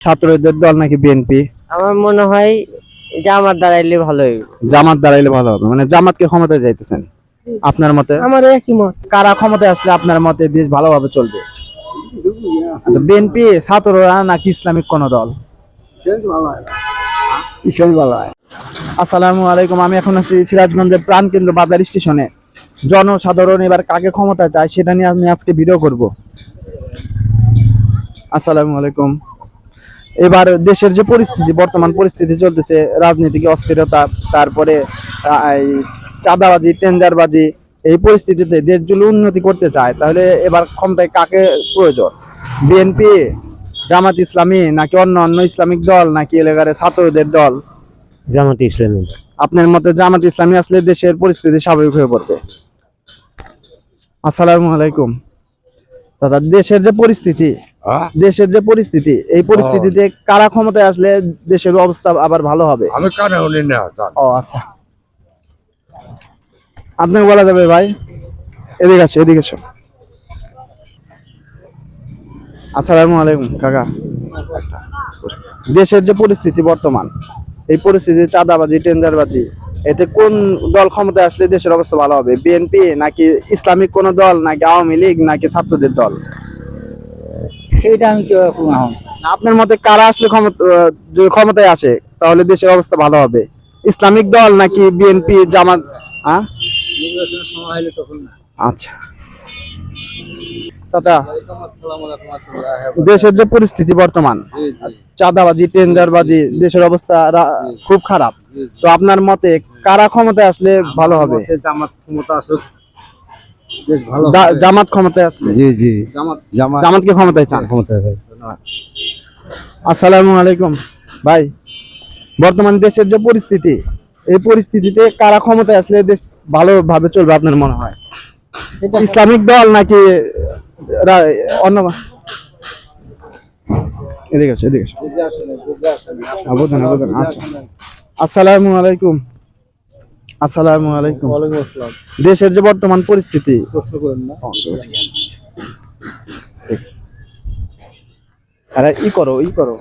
ছাত্রদের দল নাকি বিএনপি? আমার মনে হয় জামাত দাঁড়াইলে ভালো হবে। জামাত দাঁড়াইলে ভালো হবে, মানে জামাতকে ক্ষমতায় যাইতেছেন আপনার মতে? আমার একই মত। কারা ক্ষমতায় আসলে আপনার মতে দেশ ভালোভাবে চলবে? আচ্ছা, বিএনপি, ছাত্ররা নাকি ইসলামিক কোন দল? ইসলামী ভালো হয়। আসসালামু আলাইকুম, আমি এখন আছি সিরাজগঞ্জের প্রাণকেন্দ্র বাজার স্টেশনে। জনসাধারণ এবার কাকে ক্ষমতা চায় সেটা নিয়ে আমি আজকে ভিডিও করব। আসসালামু আলাইকুম। এবার দেশের যে পরিস্থিতি, বর্তমান পরিস্থিতি চলতেছে, রাজনীতিক অস্থিরতা, তারপরে এই চাঁদাবাজি, টেন্ডারবাজি, এই পরিস্থিতিতে দেশ যদি উন্নতি করতে চায় তাহলে এবার ক্ষমতায় কাকে প্রয়োজন? বিএনপি, জামাত ইসলামী নাকি অন্য অন্য ইসলামিক দল নাকি এলাকার ছাত্রদের দল? জামাত ইসলামী। আপনার মতে জামাত ইসলামী আসলে দেশের পরিস্থিতি স্বাভাবিক হয়ে পড়বে? আসসালামু আলাইকুম দাদা, দেশের যে পরিস্থিতি এই পরিস্থিতিতে কারা ক্ষমতায় আসলে দেশের অবস্থা আবার ভালো হবে? আমি কানে শুনি না। ও আচ্ছা, আপনাকে বলা যাবে ভাই? এদিকে আসো। আসসালামু আলাইকুম কাকা। দেশের যে পরিস্থিতি বর্তমান, এই পরিস্থিতি চাঁদাবাজি, টেন্ডারবাজি, এতে কোন দল ক্ষমতায় আসলে দেশের অবস্থা ভালো হবে? বিএনপি নাকি ইসলামিক কোন দল নাকি আওয়ামী লীগ নাকি ছাত্রদের দল? এটা আমি কি আপনার মতে কারা আসলে যদি ক্ষমতায় আসে তাহলে দেশের অবস্থা ভালো হবে? ইসলামিক দল নাকি বিএনপি, জামাত? হ্যাঁ, নির্বাচনের সময় হলে তখন না। আচ্ছা চাচা, দেশের যে পরিস্থিতি বর্তমান, চাঁদাবাজি, টেন্ডারবাজি, দেশের অবস্থা খুব খারাপ, তো আপনার মতে কারা ক্ষমতায় আসলে ভালো হবে? জামাত ক্ষমতা আসুক, জামাত ক্ষমতায় আসলে? জি জামাতকে ক্ষমতায় চান? আসসালামু আলাইকুম ভাই, বর্তমান দেশের যে পরিস্থিতি, এই পরিস্থিতিতে কারা ক্ষমতায় আসলে দেশ ভালোভাবে চলবে আপনার মনে হয়? ইসলামিক দল নাকি অন্য? এদিকে আসো। আচ্ছা, আসসালামু আলাইকুম। দেশের যে বর্তমান পরিস্থিতি, আরে ই করো।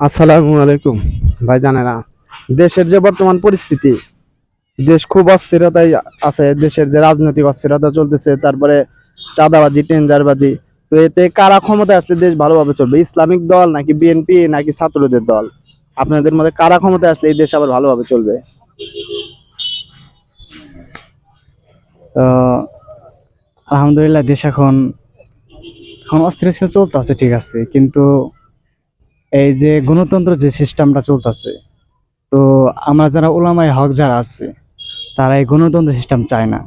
আসসালামু আলাইকুম ভাই, জানেনা দেশের যে বর্তমান পরিস্থিতি, দেশ খুব অস্থিরতায় আছে, দেশের যে রাজনৈতিক অস্থিরতা চলতেছে, তারপরে চাঁদাবাজি, টেন্ডারবাজি, তো এতে কারা ক্ষমতায় আসলে দেশ ভালোভাবে চলবে? ইসলামিক দল নাকি বিএনপি নাকি ছাত্রদের দল? আপনাদের মধ্যে কারা ক্ষমতায় আসলে এই দেশ আবার ভালোভাবে চলবে? আলহামদুলিল্লাহ, দেশ এখন অস্থিরতা চলতেছে, ঠিক আছে, কিন্তু এই যে গণতন্ত্র যে সিস্টেমটা চলতেছে, তো আমরা যারা উলামায়ে হক যারা আছে তারা এই গণতন্ত্র সিস্টেম চায় না,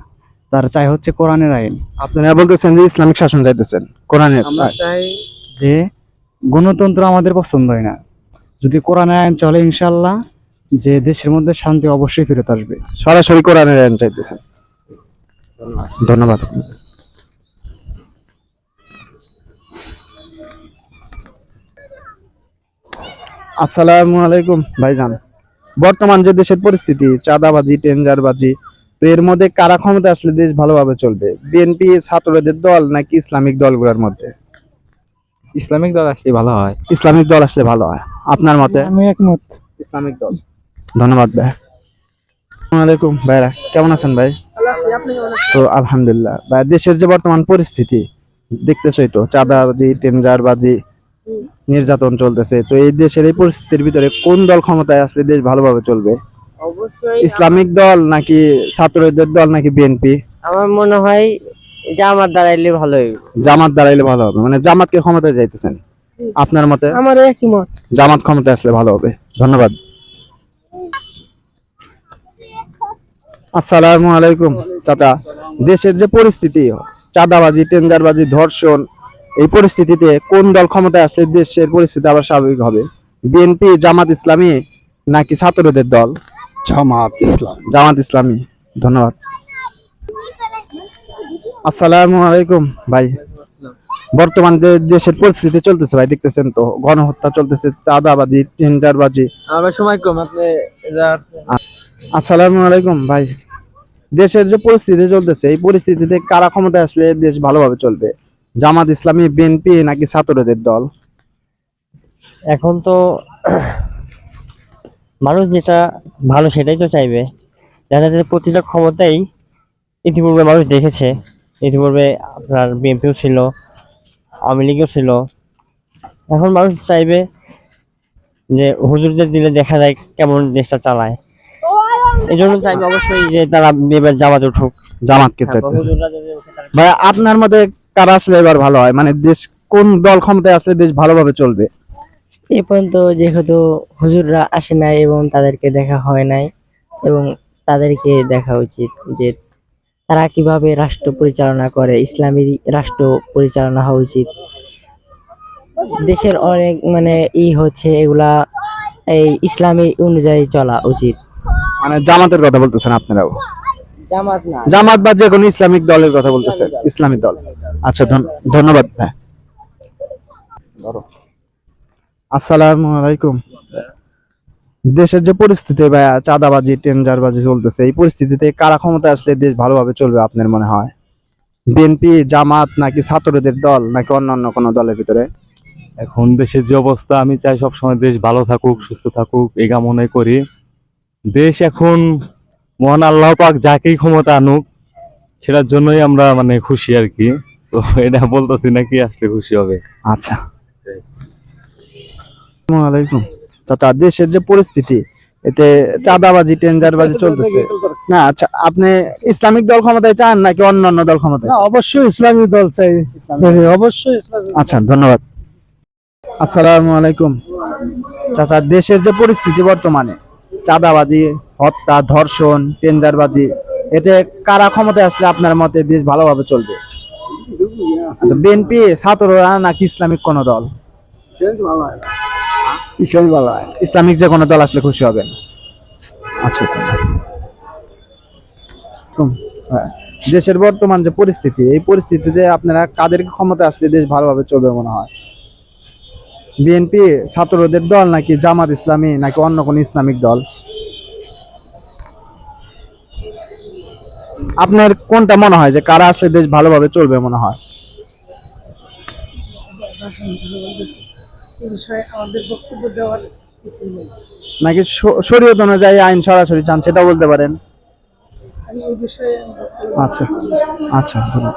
তারা চায় হচ্ছে কোরআনের আইন। আপনারা বলতেছেন যে ইসলামিক শাসন চাইতেছেন, কোরআনের? আমরা চাই যে গণতন্ত্র আমাদের পছন্দ হয় না, যদি কোরআনের আইন চলে ইনশাল্লাহ যে দেশের মধ্যে শান্তি অবশ্যই ফেরত আসবে। সরাসরি কোরআনের আইন চাইতেছেন? ধন্যবাদ। আসসালামু আলাইকুম ভাইজান, বর্তমান যে দেশের পরিস্থিতি, চাঁদাবাজি, টেন্ডারবাজি, তো এর মধ্যে কারা ক্ষমতা আসলে দেশ ভালোভাবে চলবে? বিএনপি, ছাত্রদের দল নাকি ইসলামিক দলগুলোর মধ্যে? ইসলামিক দল আসলে ভালো হয়। ইসলামিক দল আসলে ভালো হয় আপনার মতে? আমি একমত, ইসলামিক দল। ধন্যবাদ ভাই। আসসালামু আলাইকুম ভাইরা, কেমন আছেন ভাই? তো আলহামদুলিল্লাহ ভাই, দেশের যে বর্তমান পরিস্থিতি দেখতেছই তো, চাঁদাবাজি, টেন্ডারবাজি, নির্যাতন চলতেছে, তো এই দেশের এই পরিস্থিতির ভিতরে কোন দল ক্ষমতায় আসলে দেশ ভালোভাবে চলবে? অবশ্যই ইসলামিক দল নাকি ছাত্রদের দল নাকি বিএনপি? আমার মনে হয় জামাত দাঁড়াইলে ভালো হবে। জামাত দাঁড়াইলে ভালো হবে, মানে জামাতকে ক্ষমতায় যাইতেছেন আপনার মতে? আমার একই মত। জামাত ক্ষমতায় আসলে ভালো হবে। ধন্যবাদ। আসসালামু আলাইকুম চাচা, দেশের যে পরিস্থিতি, চাঁদাবাজি, টেন্ডারবাজি, ধর্ষণ, এই পরিস্থিতিতে কোন দল ক্ষমতায় আসলে দেশের পরিস্থিতি আবার স্বাভাবিক হবে? বিএনপি, জামাত ইসলামী নাকি ছাত্রদের দল? জামাত ইসলামী। ধন্যবাদ। আসসালামু আলাইকুম ভাই, বর্তমান যে দেশের পরিস্থিতি চলতেছে ভাই, দেখতেছেন তো, গণহত্যা চলতেছে, চাঁদাবাজি, টেন্ডারবাজি। আমার সময় কম, আপনি আসসালামু আলাইকুম ভাই, দেশের যে পরিস্থিতি চলতেছে এই পরিস্থিতিতে কারা ক্ষমতায় আসলে দেশ ভালোভাবে চলবে? জামাত ইসলামী, বিএনপি নাকি ছাত্রদের দল? এখন তো মানুষ যেটা ভালো সেটাই তো চাইবে। দেখা যাচ্ছে প্রতিটা ক্ষমতাই ইতিপূর্বে মানুষ দেখেছে। ইতিপূর্বে আপনার বিএনপিও ছিল, আওয়ামী লীগও ছিল। এখন মানুষ চাইবে যে হুজুরদের দিলে দেখা যায় কেমন দেশটা চালায়। এই জন্য চাইবে অবশ্যই যে তারা এবার জামাত উঠুক। জামাতকে হ্যাঁ, চাইতেছে। হুজুররা যদি উঠে তাহলে ভাই আপনার মতে কারা আসলে এবার ভালো হয়, মানে দেশ কোন দল ক্ষমতায় আসলে দেশ ভালোভাবে চলবে? এ পর্যন্ত যেহেতু হুজুররা আসে নাই এবং তাদেরকে দেখা হয় নাই, এবং তাদেরকে দেখা উচিত যে তারা কিভাবে রাষ্ট্র পরিচালনা করে, ইসলামী রাষ্ট্র পরিচালনা হওয়া উচিত। দেশের অনেক মানে হচ্ছে এগুলা এই ইসলামী অনুযায়ী চলা উচিত। মানে জামাতের কথা বলতেছেন আপনারাও? জামাত না, জামাত বা যে কোনো ইসলামিক দলের কথা বলতেছেন, ইসলামিক দল। আচ্ছা, ধন্যবাদ ভাই। আসসালামু আলাইকুম। দেশের যে পরিস্থিতি ভাই, চাঁদাবাজি টেন্ডারবাজি চলতেছে, এই পরিস্থিতিতে কারা ক্ষমতা আসলে দেশ ভালোভাবে চলবে আপনার মনে হয়? বিএনপি, জামাত নাকি ছাত্রদের দল নাকি অন্যান্য কোনো দলের ভিতরে? এখন দেশের যে অবস্থা, আমি চাই সবসময় দেশ ভালো থাকুক, সুস্থ থাকুক, এই কামনাই করি। দেশ এখন মহান আল্লাহ পাক যাকেই ক্ষমতা আনুক, সেটার জন্যই আমরা মানে খুশি আর কি। তো এটা বলতেছি না কি আসলে খুশি হবে। আচ্ছা, আসসালামু আলাইকুম। চাচা, দেশের যে পরিস্থিতি, এতে চাঁদাবাজি টেন্ডারবাজি চলতেছে না, আচ্ছা আপনি ইসলামিক দল ক্ষমতায় চান নাকি অন্যান্য দল ক্ষমতায়? অবশ্যই ইসলামী দল চাই, অবশ্যই। আচ্ছা, ধন্যবাদ। আসসালামু আলাইকুম। চাচা, দেশের যে পরিস্থিতি বর্তমানে, চাঁদাবাজি, হত্যা, ধর্ষণ, টেন্ডারবাজি, এতে কারা ক্ষমতায় আসলে আপনার মতে দেশ ভালোভাবে চলবে? আচ্ছা, বিএনপি, ছাত্ররা নাকি ইসলামিক কোন দল? ইসলামিক যে কোনো দল আসলে খুশি হবেন? আচ্ছা, হ্যাঁ। দেশের বর্তমান যে পরিস্থিতি, এই পরিস্থিতিতে আপনারা কাদেরকে ক্ষমতা আসলে দেশ ভালোভাবে চলবে মনে হয়? বিএনপি, ছাত্রদের দল নাকি জামাত ইসলামী নাকি অন্য কোন ইসলামিক দল? আপনার কোনটা মনে হয় যে কারা আসলে দেশ ভালোভাবে চলবে মনে হয়? নাকি শরীয়ত অনুযায়ী আইন সরাসরি চান, সেটা বলতে পারেন? আচ্ছা, আচ্ছা, ধন্যবাদ।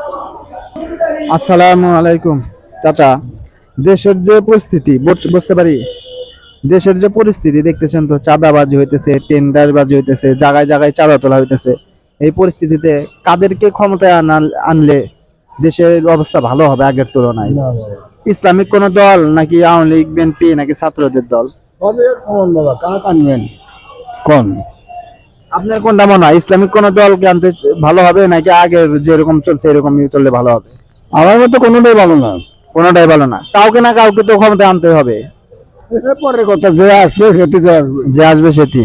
আসসালামু আলাইকুম। চাচা, দেশের যে পরিস্থিতি বুঝতে পারি, দেশের যে পরিস্থিতি দেখতেছেন তো, চাঁদাবাজি হইতেছে, টেন্ডারবাজি হইতেছে, জায়গায় জায়গায় চাঁদা তোলা হইতেছে। এই পরিস্থিতিতে কাদেরকে ক্ষমতায় আনলে দেশের অবস্থা ভালো হবে আগের তুলনায়? ইসলামিক কোন দল নাকি আওয়ামী লীগ, বিএনপি নাকি ছাত্রদের দল? কোন আপনার কোনটা মনে হয়, ইসলামিক কোন দলকে আনতে ভালো হবে নাকি আগের যেরকম চলছে এরকমই চললে ভালো হবে? আমার মতো কোনোটাই ভালো না। কোনটাই ভালো না, কাউকে না কাউকে তো ক্ষমতায় আনতে হবে। পরের কথা, যে আসবে সেটি তো আসবে। যে আসবে সেটি।